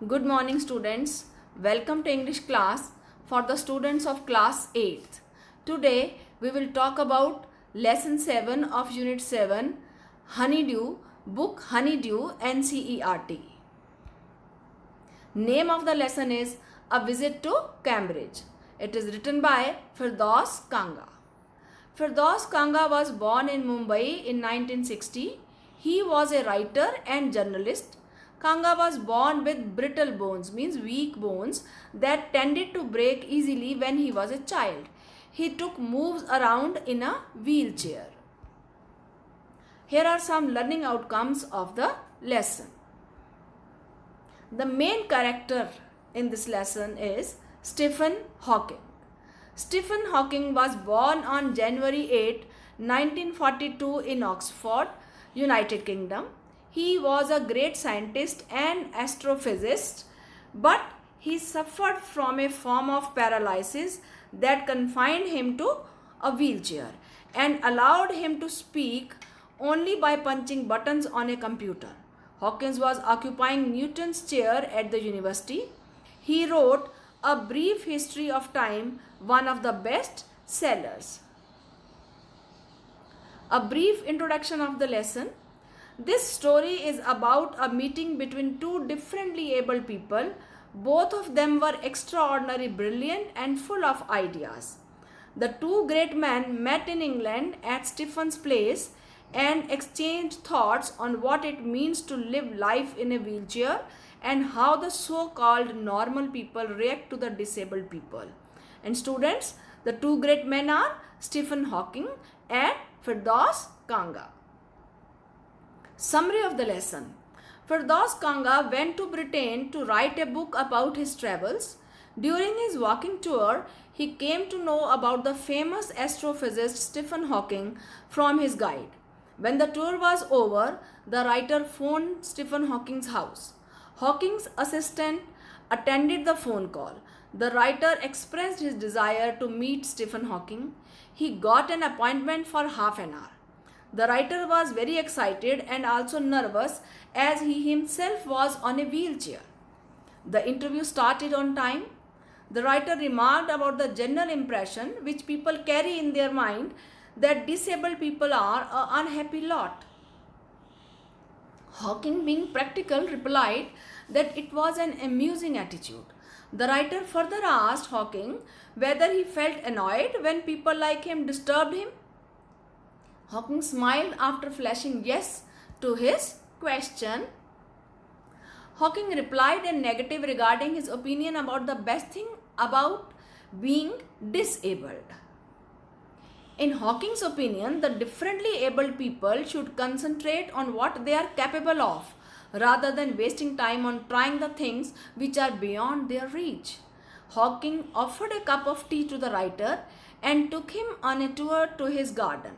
Good morning, students. Welcome to English class for the students of class 8th. Today we will talk about lesson 7 of unit 7, Honeydew, book Honeydew NCERT. Name of the lesson is A Visit to Cambridge. It is written by Firdaus Kanga. Firdaus Kanga was born in Mumbai in 1960. He was a writer and journalist. Kanga was born with brittle bones, means weak bones, that tended to break easily when he was a child. He took moves around in a wheelchair. Here are some learning outcomes of the lesson. The main character in this lesson is Stephen Hawking. Stephen Hawking was born on January 8, 1942 in Oxford, United Kingdom. He was a great scientist and astrophysicist, but he suffered from a form of paralysis that confined him to a wheelchair and allowed him to speak only by punching buttons on a computer. Hawking was occupying Newton's chair at the university. He wrote A Brief History of Time, one of the best sellers. A brief introduction of the lesson. This story is about a meeting between two differently able people. Both of them were extraordinarily brilliant and full of ideas. The two great men met in England at Stephen's place and exchanged thoughts on what it means to live life in a wheelchair and how the so-called normal people react to the disabled people. And students, the two great men are Stephen Hawking and Firdaus Kanga. Summary of the lesson. Firdaus Kanga went to Britain to write a book about his travels. During his walking tour, he came to know about the famous astrophysicist Stephen Hawking from his guide. When the tour was over, the writer phoned Stephen Hawking's house. Hawking's assistant attended the phone call. The writer expressed his desire to meet Stephen Hawking. He got an appointment for half an hour. The writer was very excited and also nervous as he himself was on a wheelchair. The interview started on time. The writer remarked about the general impression which people carry in their mind that disabled people are an unhappy lot. Hawking, being practical, replied that it was an amusing attitude. The writer further asked Hawking whether he felt annoyed when people like him disturbed him. Hawking smiled after flashing yes to his question. Hawking replied in negative regarding his opinion about the best thing about being disabled. In Hawking's opinion, the differently abled people should concentrate on what they are capable of rather than wasting time on trying the things which are beyond their reach. Hawking offered a cup of tea to the writer and took him on a tour to his garden.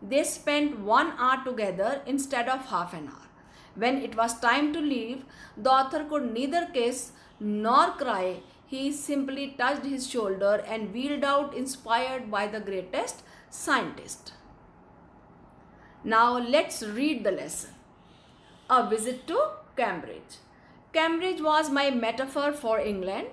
They spent 1 hour together instead of half an hour. When it was time to leave, the author could neither kiss nor cry. He simply touched his shoulder and wheeled out, inspired by the greatest scientist. Now let's read the lesson. A visit to Cambridge. Cambridge was my metaphor for England,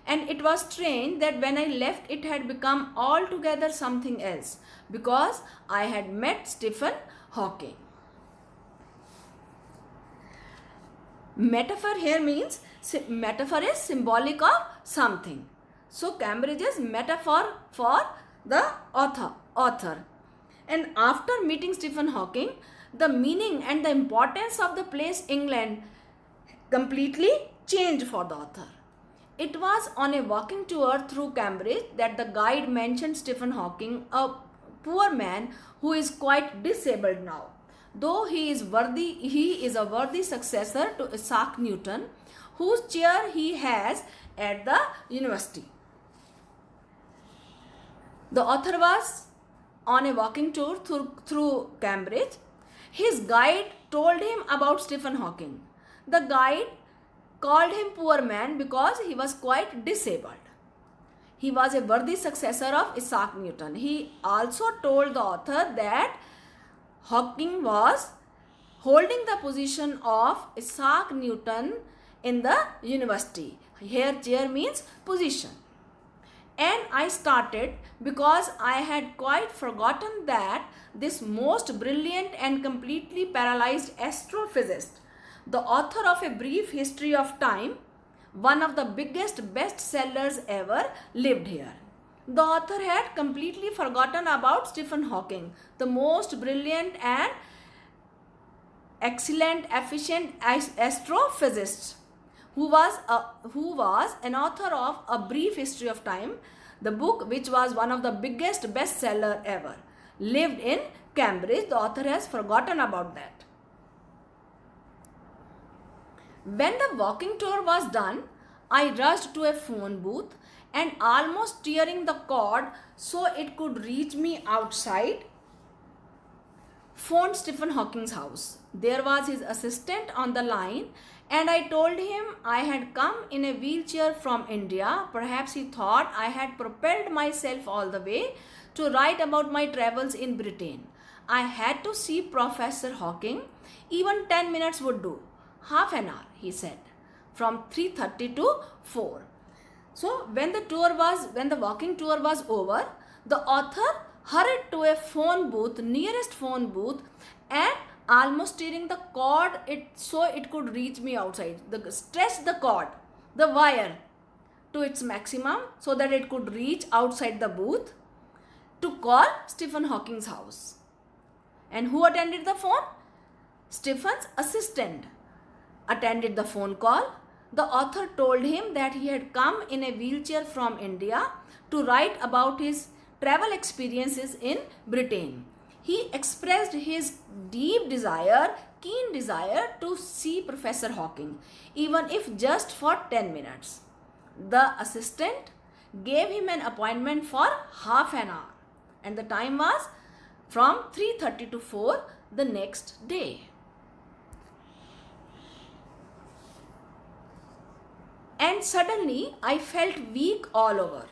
and it was strange that when I left it had become altogether something else because I had met Stephen Hawking. Metaphor here means metaphor is symbolic of something. So Cambridge is metaphor for the author. And after meeting Stephen Hawking, the meaning and the importance of the place England completely changed for the author. It was on a walking tour through Cambridge that the guide mentioned Stephen Hawking, a poor man who is quite disabled now. Though he is a worthy successor to Isaac Newton, whose chair he has at the university. The author was on a walking tour through Cambridge. His guide told him about Stephen Hawking. The guide called him poor man because he was quite disabled. He was a worthy successor of Isaac Newton. He also told the author that Hawking was holding the position of Isaac Newton in the university. Here chair means position. And I started because I had quite forgotten that this most brilliant and completely paralyzed astrophysicist, the author of A Brief History of Time, one of the biggest bestsellers ever, lived here. The author had completely forgotten about Stephen Hawking, the most brilliant and excellent, efficient astrophysicist, who was an author of A Brief History of Time, the book which was one of the biggest bestseller ever, lived in Cambridge. The author has forgotten about that. When the walking tour was done, I rushed to a phone booth and, almost tearing the cord so it could reach me outside, phoned Stephen Hawking's house. There was his assistant on the line, and I told him I had come in a wheelchair from India. Perhaps he thought I had propelled myself all the way to write about my travels in Britain. I had to see Professor Hawking. Even 10 minutes would do. Half an hour, he said, from 3:30 to 4. So when the walking tour was over, the author hurried to a phone booth, nearest phone booth, and, almost tearing the cord so it could reach me outside, stretched the cord, the wire, to its maximum so that it could reach outside the booth, to call Stephen Hawking's house. And who attended the phone? Stephen's assistant attended the phone call. The author told him that he had come in a wheelchair from India to write about his travel experiences in Britain. He expressed his keen desire to see Professor Hawking, even if just for 10 minutes. The assistant gave him an appointment for half an hour, and the time was from 3:30 to 4 the next day. And suddenly I felt weak all over.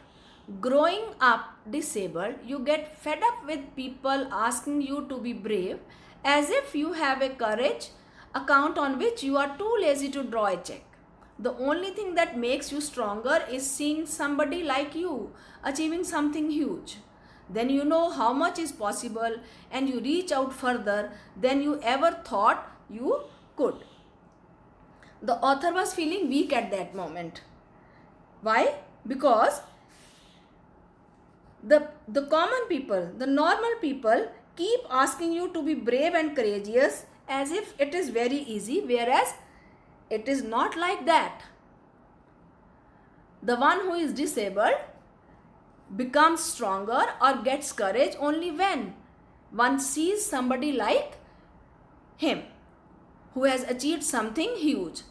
Growing up disabled, you get fed up with people asking you to be brave, as if you have a courage account on which you are too lazy to draw a check. The only thing that makes you stronger is seeing somebody like you achieving something huge. Then you know how much is possible, and you reach out further than you ever thought you could. The author was feeling weak at that moment. Why? Because the common people, the normal people, keep asking you to be brave and courageous as if it is very easy, whereas it is not like that. The one who is disabled becomes stronger or gets courage only when one sees somebody like him who has achieved something huge.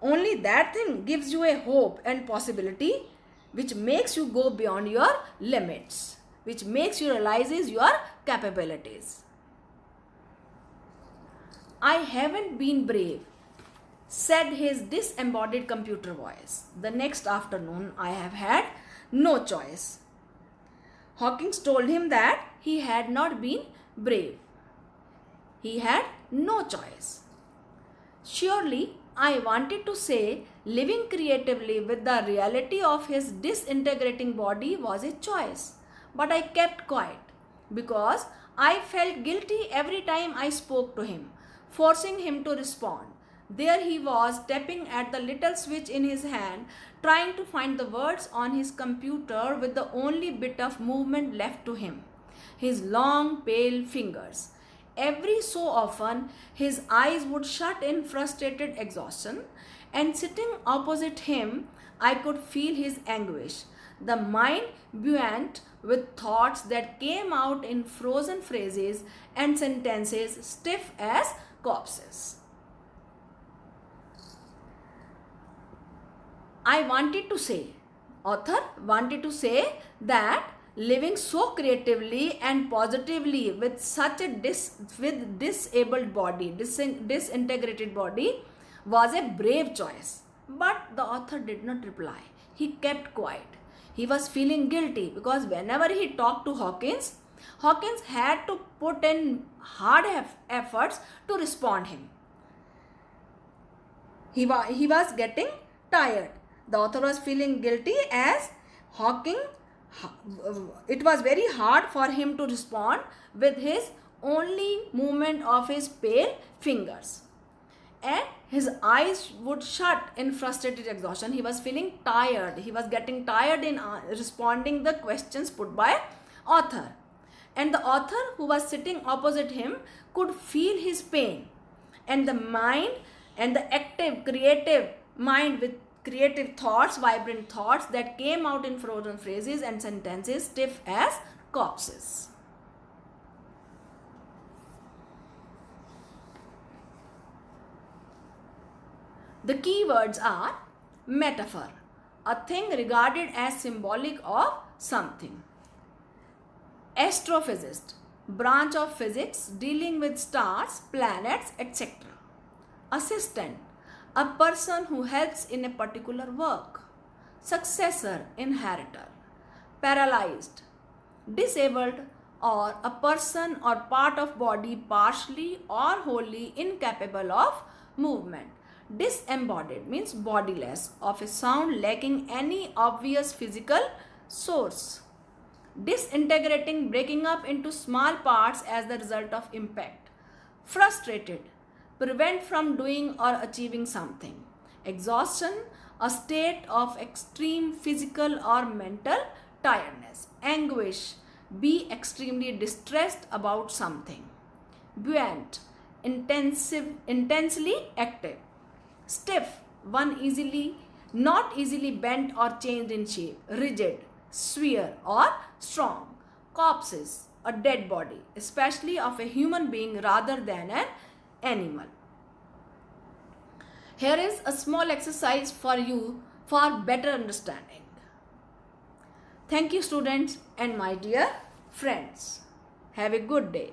Only that thing gives you a hope and possibility which makes you go beyond your limits, which makes you realize your capabilities. I haven't been brave, said his disembodied computer voice. The next afternoon I have had no choice. Hawkins told him that he had not been brave. He had no choice. Surely, I wanted to say living creatively with the reality of his disintegrating body was a choice. But I kept quiet because I felt guilty every time I spoke to him, forcing him to respond. There he was, tapping at the little switch in his hand, trying to find the words on his computer with the only bit of movement left to him, his long, pale fingers. Every so often, his eyes would shut in frustrated exhaustion, and sitting opposite him, I could feel his anguish, the mind buoyant with thoughts that came out in frozen phrases and sentences stiff as corpses. Author wanted to say that living so creatively and positively with such a disabled body, disintegrated body, was a brave choice. But the author did not reply. He kept quiet. He was feeling guilty because whenever he talked to Hawkins had to put in hard efforts to respond him. he was getting tired. The author was feeling guilty as Hawking, it was very hard for him to respond with his only movement of his pale fingers. And his eyes would shut in frustrated exhaustion. He was feeling tired. He was getting tired in responding the questions put by author. And the author who was sitting opposite him could feel his pain. And the mind and the active, creative mind with creative thoughts, vibrant thoughts that came out in frozen phrases and sentences stiff as corpses. The key words are metaphor, a thing regarded as symbolic of something. Astrophysicist, branch of physics dealing with stars, planets, etc. Assistant, a person who helps in a particular work. Successor, inheritor. Paralyzed, disabled, or a person or part of body partially or wholly incapable of movement. Disembodied means bodiless, of a sound lacking any obvious physical source. Disintegrating, breaking up into small parts as the result of impact. Frustrated, prevent from doing or achieving something. Exhaustion, a state of extreme physical or mental tiredness. Anguish, be extremely distressed about something. Buoyant, intensely active. Stiff, one not easily bent or changed in shape. Rigid, sphere or strong. Corpses, a dead body, especially of a human being rather than an animal. Here is a small exercise for you for better understanding. Thank you, students and my dear friends. Have a good day.